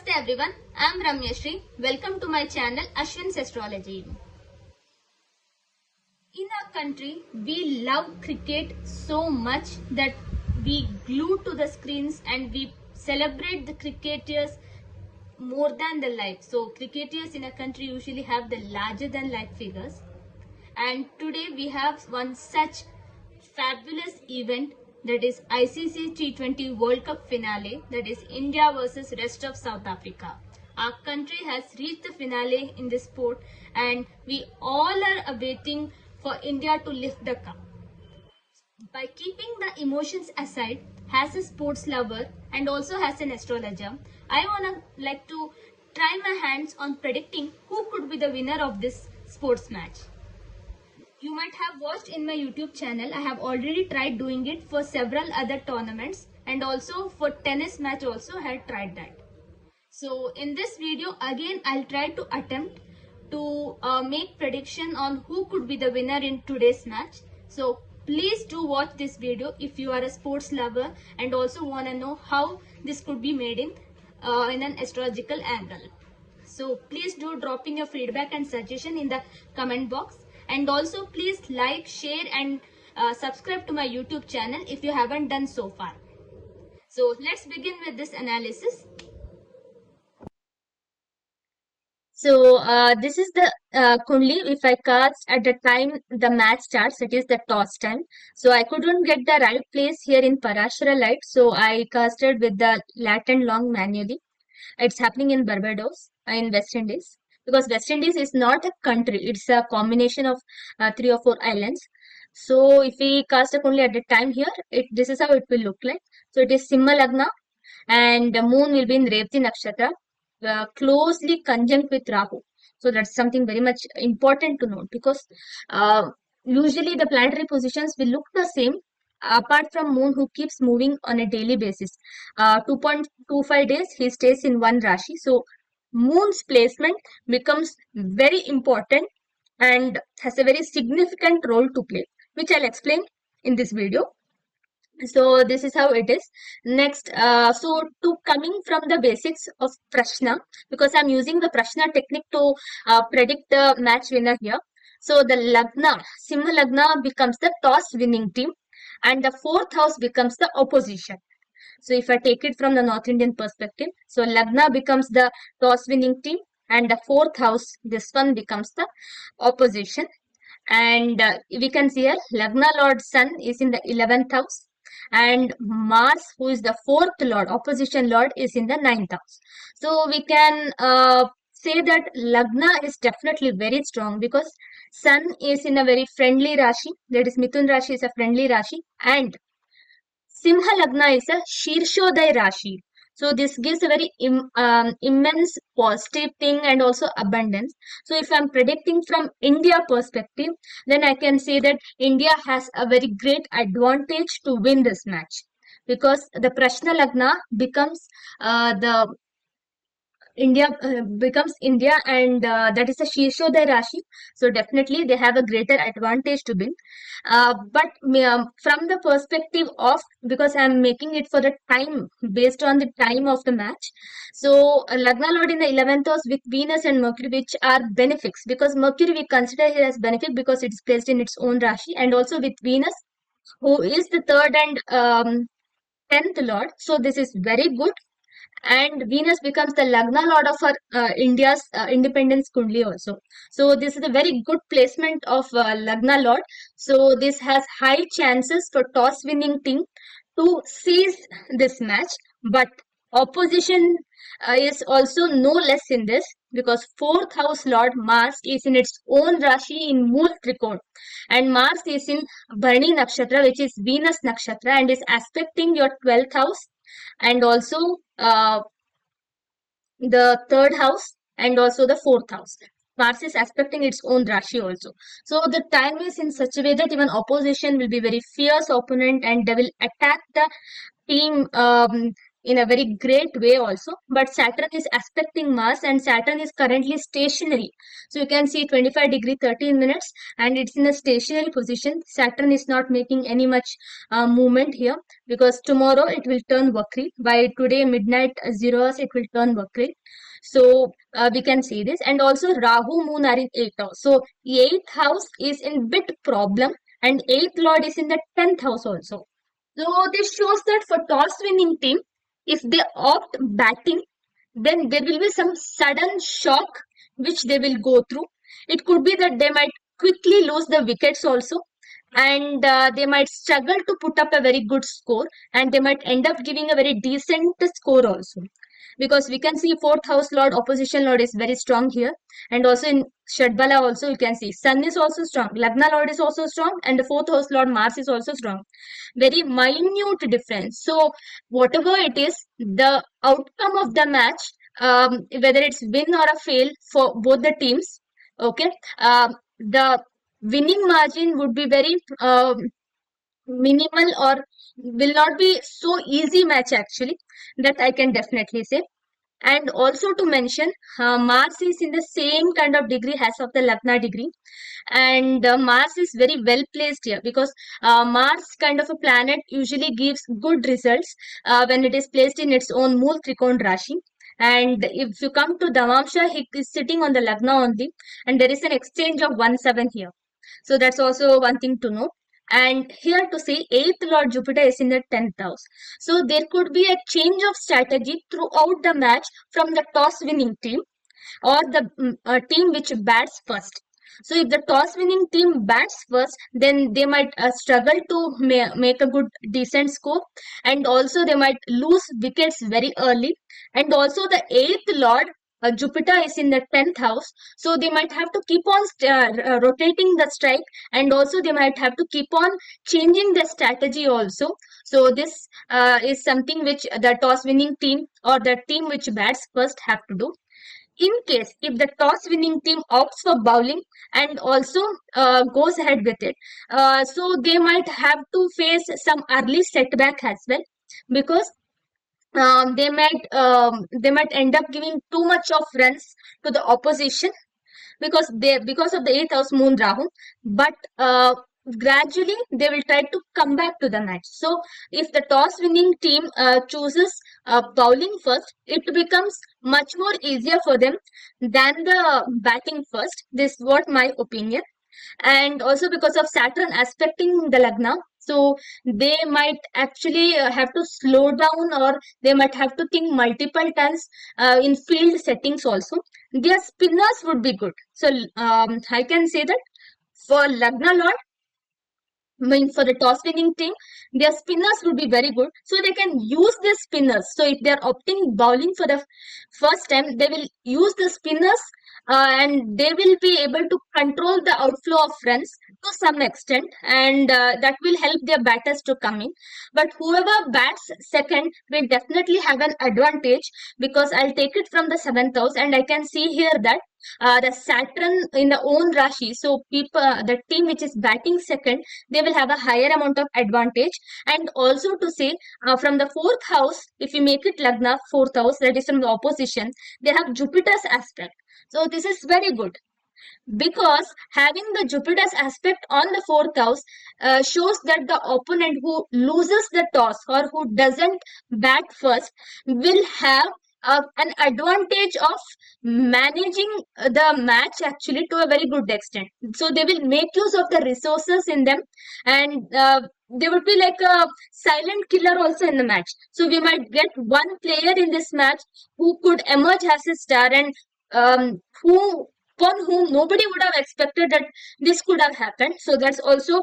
Namaste everyone, I am Ramyashri. Welcome to my channel Ashwin's Astrology. In our country, we love cricket so much that we glue to the screens and we celebrate the cricketers more than the life. So cricketers in a country usually have the larger than life figures. And today we have one such fabulous event, that is ICC T20 World Cup finale, that is India versus rest of South Africa. Our country has reached the finale in this sport and we all are awaiting for India to lift the cup. By keeping the emotions aside, as a sports lover and also as an astrologer, I like to try my hands on predicting who could be the winner of this sports match. You might have watched in my YouTube channel, I have already tried doing it for several other tournaments and also for tennis match also I had tried that. So in this video again I'll try to attempt to make prediction on who could be the winner in today's match. So please do watch this video if you are a sports lover and also want to know how this could be made in an astrological angle. So please do drop in your feedback and suggestion in the comment box. And also please like, share and subscribe to my YouTube channel if you haven't done so far. So let's begin with this analysis. So this is the Kundli. If I cast at the time the match starts, it is the toss time. So I couldn't get the right place here in Parashara light. So I casted with the Latin long manually. It's happening in Barbados, in West Indies. Because West Indies is not a country, it's a combination of 3 or 4 islands. So if we cast a only at the time here, this is how it will look like. So it is Simha Lagna and the moon will be in Revati Nakshatra, closely conjunct with Rahu. So that's something very much important to note because usually the planetary positions will look the same apart from moon who keeps moving on a daily basis. 2.25 days he stays in one Rashi. So moon's placement becomes very important and has a very significant role to play, which I'll explain in this video. So this is how it is. Next, so to coming from the basics of Prashna, because I'm using the Prashna technique to predict the match winner here. So the Lagna, Simha Lagna becomes the toss winning team and the 4th house becomes the opposition. So if I take it from the North Indian perspective, so Lagna becomes the toss winning team and the 4th house, this one becomes the opposition. And we can see here Lagna Lord Sun is in the 11th house and Mars, who is the 4th Lord, opposition Lord, is in the 9th house. So we can say that Lagna is definitely very strong because Sun is in a very friendly Rashi, that is Mithun Rashi is a friendly Rashi and Simha Lagna is a Shirshodaya Rashi. So this gives a very immense positive thing and also abundance. So if I'm predicting from India perspective, then I can say that India has a very great advantage to win this match because the Prashna Lagna becomes the India becomes India and that is a Shirshodaya Rashi. So definitely they have a greater advantage to win. But from the perspective of, because I'm making it for the time, based on the time of the match. So Lagna Lord in the 11th house with Venus and Mercury, which are benefics, because Mercury we consider here as benefic because it is placed in its own Rashi, and also with Venus, who is the 3rd and 10th Lord. So this is very good. And Venus becomes the Lagna Lord of our India's independence Kundli also. So this is a very good placement of Lagna Lord. So this has high chances for toss winning team to seize this match. But opposition is also no less in this because 4th house Lord Mars is in its own Rashi in Mool Trikon. And Mars is in Bharani Nakshatra, which is Venus Nakshatra, and is aspecting your 12th house and also the 3rd house and also the 4th house. Mars is aspecting its own Rashi also. So the time is in such a way that even opposition will be very fierce opponent and they will attack the team in a very great way also. But Saturn is aspecting Mars, and Saturn is currently stationary. So you can see 25 degree 13 minutes, and it's in a stationary position. Saturn is not making any much movement here, because tomorrow it will turn Vakri. By today midnight 0 hours it will turn Vakri. So we can see this. And also Rahu Moon are in 8th house. So 8th house is in bit problem, and 8th lord is in the 10th house also. So this shows that for toss winning team, if they opt batting, then there will be some sudden shock which they will go through. It could be that they might quickly lose the wickets also, and they might struggle to put up a very good score, and they might end up giving a very decent score also, because we can see fourth house lord, opposition lord is very strong here. And also in Shadbala also you can see sun is also strong, Lagna lord is also strong, and the fourth house lord Mars is also strong. Very minute difference. So whatever it is, the outcome of the match, whether it's win or a fail for both the teams, okay, the winning margin would be very minimal, or will not be so easy match actually, that I can definitely say. And also to mention, Mars is in the same kind of degree as of the Lagna degree, and Mars is very well placed here, because Mars kind of a planet usually gives good results when it is placed in its own Mool Trikon Rashi. And if you come to Damamsha, he is sitting on the Lagna only, and there is an exchange of 1/7 here. So that's also one thing to know. And here to say, 8th Lord Jupiter is in the 10th house. So there could be a change of strategy throughout the match from the toss winning team, or the team which bats first. So if the toss winning team bats first, then they might struggle to make a good decent score, and also they might lose wickets very early. And also the 8th lord Jupiter is in the 10th house, so they might have to keep on rotating the strike, and also they might have to keep on changing the strategy also. So this is something which the toss winning team, or the team which bats first, have to do. In case if the toss winning team opts for bowling and also goes ahead with it, so they might have to face some early setback as well, because they might end up giving too much of runs to the opposition, because of the 8th house moon Rahu. But gradually they will try to come back to the match. So if the toss winning team chooses bowling first, it becomes much more easier for them than the batting first. This is what my opinion. And also because of Saturn aspecting the Lagna, so they might actually have to slow down, or they might have to think multiple times in field settings also. Their spinners would be good. So I can say that for Lagna Lord, mean for the toss winning team, their spinners would be very good, so they can use their spinners. So if they are opting bowling for the first time, they will use the spinners, and they will be able to control the outflow of runs to some extent, and that will help their batters to come in. But whoever bats second will definitely have an advantage, because I'll take it from the 7th house, and I can see here that the Saturn in the own Rashi, so people, the team which is batting second, they will have a higher amount of advantage. And also to say, from the 4th house, if you make it Lagna, 4th house, that is from the opposition, they have Jupiter's aspect. So this is very good, because having the Jupiter's aspect on the 4th house shows that the opponent who loses the toss, or who doesn't bat first, will have an advantage of managing the match actually to a very good extent. So they will make use of the resources in them, and they would be like a silent killer also in the match. So we might get one player in this match who could emerge as a star, and who upon whom nobody would have expected that this could have happened. So that's also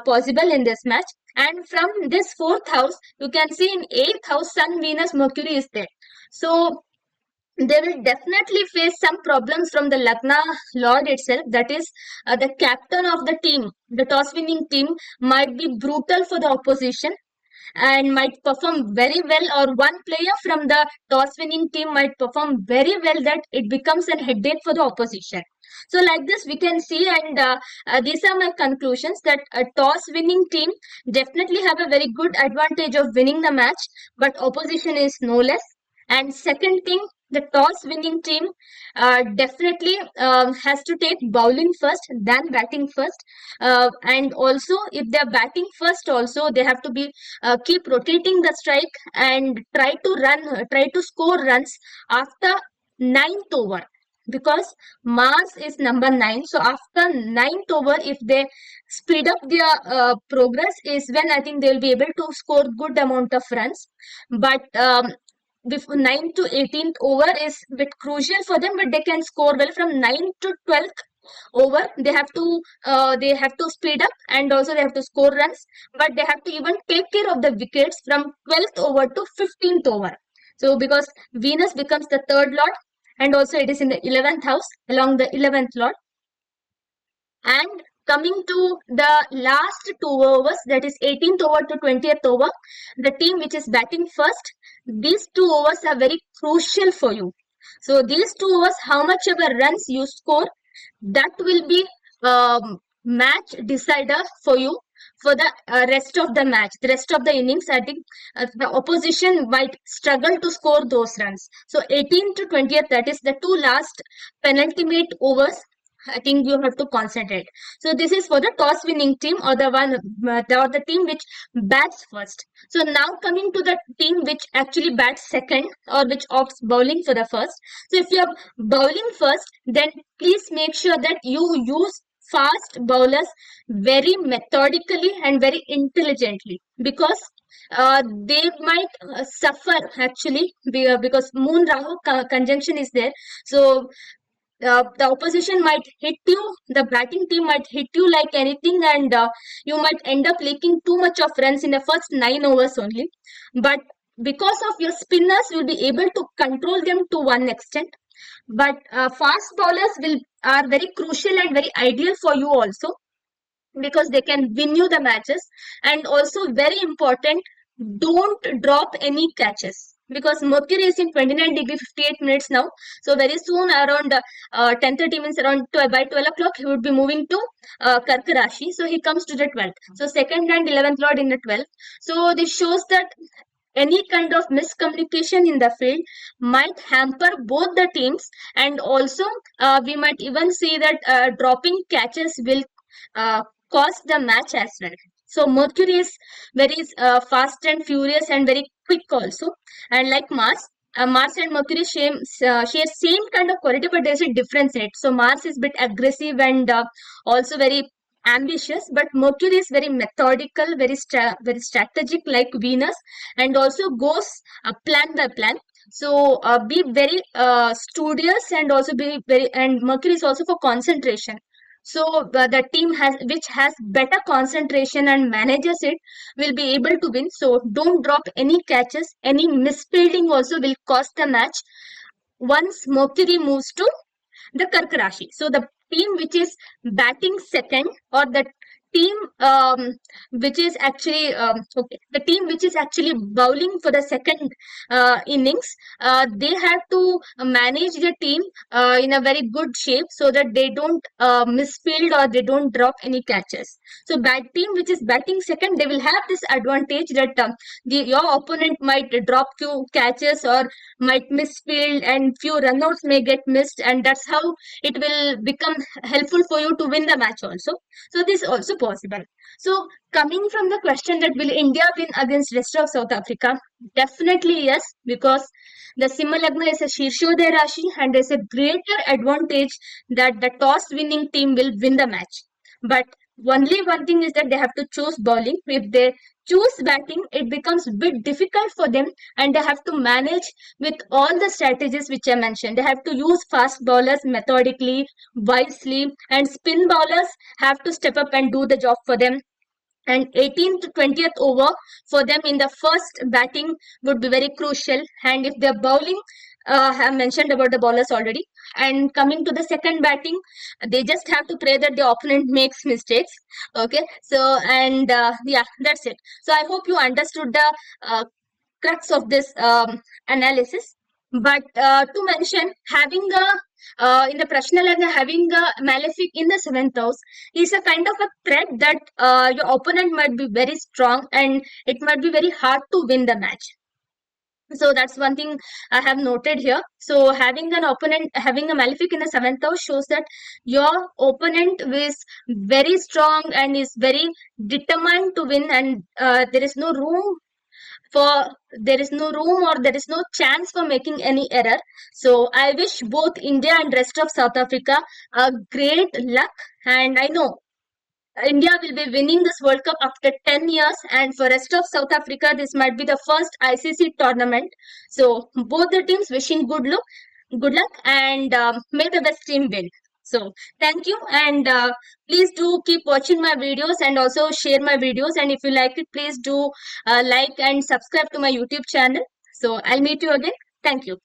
possible in this match. And from this 4th house, you can see in 8th house, Sun, Venus, Mercury is there. So they will definitely face some problems from the Lagna Lord itself. That is, the captain of the team, the toss winning team, might be brutal for the opposition. and might perform very well, or one player from the toss winning team might perform very well that it becomes a headache for the opposition. So like this we can see, and these are my conclusions, that a toss winning team definitely have a very good advantage of winning the match, but opposition is no less. And second thing, the toss winning team definitely has to take bowling first than batting first, and also if they're batting first also they have to be keep rotating the strike and try to score runs after ninth over, because Mars is number 9. So after ninth over, if they speed up their progress, is when I think they will be able to score good amount of runs. But before 9th to 18th over is bit crucial for them, but they can score well from 9th to 12th over. They have to speed up, and also they have to score runs, but they have to even take care of the wickets from 12th over to 15th over. So because Venus becomes the third lord, and also it is in the 11th house along the 11th lord. And coming to the last 2 overs, that is 18th over to 20th over, the team which is batting first, these 2 overs are very crucial for you. So these 2 overs, how much ever runs you score, that will be match decider for you for the rest of the match, the rest of the innings. I think the opposition might struggle to score those runs. So 18th to 20th, that is the two last penultimate overs, I think you have to concentrate. So this is for the toss winning team, or the team which bats first. So now coming to the team which actually bats second, or which opts bowling for the first. So if you are bowling first, then please make sure that you use fast bowlers very methodically and very intelligently, because they might suffer actually, because Moon Rahu conjunction is there. So the opposition might hit you, the batting team might hit you like anything, and you might end up leaking too much of runs in the first 9 overs only. But because of your spinners, you'll be able to control them to one extent. But fast bowlers will are very crucial and very ideal for you also, because they can win you the matches. And also very important, don't drop any catches, because Mercury is in 29 degree 58 minutes now. So very soon around 10:30 means around 12, by 12 o'clock he would be moving to Karka Rashi. So he comes to the 12th. So second and 11th lord in the 12th. So this shows that any kind of miscommunication in the field might hamper both the teams, and also we might even see that dropping catches will uh, cost the match as well. So Mercury is very fast and furious and very quick also, and like Mars. Mars and Mercury share same kind of quality, but there's a difference in it. So Mars is a bit aggressive and also very ambitious, but Mercury is very methodical, very strategic like Venus, and also goes plan by plan. So be very studious, and also be very, and Mercury is also for concentration. So the team which has better concentration and manages it will be able to win. So don't drop any catches. Any misfielding also will cost the match once Mercury moves to the Karka Rashi. So the team which is batting second, or the team which is actually the team which is actually bowling for the second innings, they have to manage the team in a very good shape, so that they don't misfield or they don't drop any catches. So bad team which is batting second, they will have this advantage that your opponent might drop few catches or might misfield, and few runouts may get missed, and that's how it will become helpful for you to win the match also. So this is also possible. So coming from the question that will India win against rest of South Africa? Definitely yes, because the Simha Lagna is a Shirshodaya Rashi, and there's a greater advantage that the toss winning team will win the match. But only one thing is that they have to choose bowling. If they choose batting, it becomes a bit difficult for them, and they have to manage with all the strategies which I mentioned. They have to use fast bowlers methodically, wisely, and spin bowlers have to step up and do the job for them. And 18th to 20th over for them in the first batting would be very crucial. And if they're bowling, have mentioned about the bowlers already. And coming to the second batting, they just have to pray that the opponent makes mistakes. Okay, so and yeah, that's it. So I hope you understood the crux of this analysis. But to mention, having a in the Prashna Lagna, having a malefic in the seventh house is a kind of a threat that your opponent might be very strong and it might be very hard to win the match. So that's one thing I have noted here. So having an opponent, having a malefic in the seventh house shows that your opponent is very strong and is very determined to win, and there is no room or there is no chance for making any error. So I wish both India and rest of South Africa a great luck, and I know India will be winning this World Cup after 10 years, and for rest of South Africa, this might be the first ICC tournament. So both the teams wishing good luck, and may the best team win. So thank you, and please do keep watching my videos and also share my videos. And if you like it, please do like and subscribe to my YouTube channel. So I'll meet you again. Thank you.